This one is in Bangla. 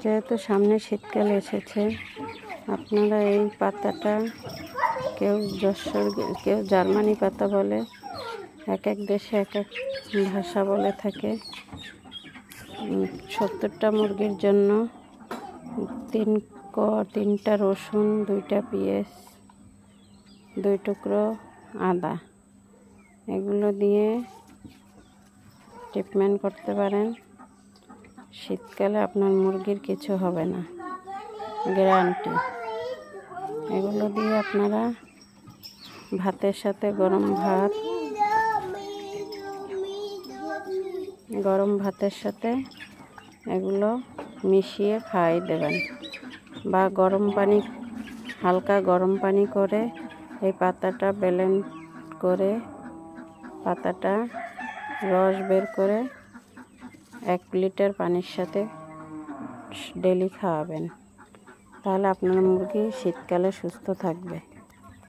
যেহেতু সামনে শীতকাল এসেছে, আপনারা এই পাতাটা কেউ যশোর, কেউ জার্মানি পাতা বলে, এক এক দেশে এক এক ভাষা বলে থাকে। 70টা মুরগির জন্য 3টা রসুন, 2টা পেঁয়াজ, 2 টুকরো আদা, এগুলো দিয়ে ট্রিটমেন্ট করতে পারেন। শীতকালে আপনার মুরগির কিছু হবে না, গ্যারান্টি। এগুলো দিয়ে আপনারা ভাতের সাথে গরম ভাতের সাথে এগুলো মিশিয়ে খাইয়ে দেবেন, বা হালকা গরম পানি করে এই পাতাটা ব্লেন্ড করে পাতাটা রস বের করে 1 লিটার পানির সাথে ডেইলি খাওয়াবেন। তাহলে আপনার মুরগি শীতকালে সুস্থ থাকবে।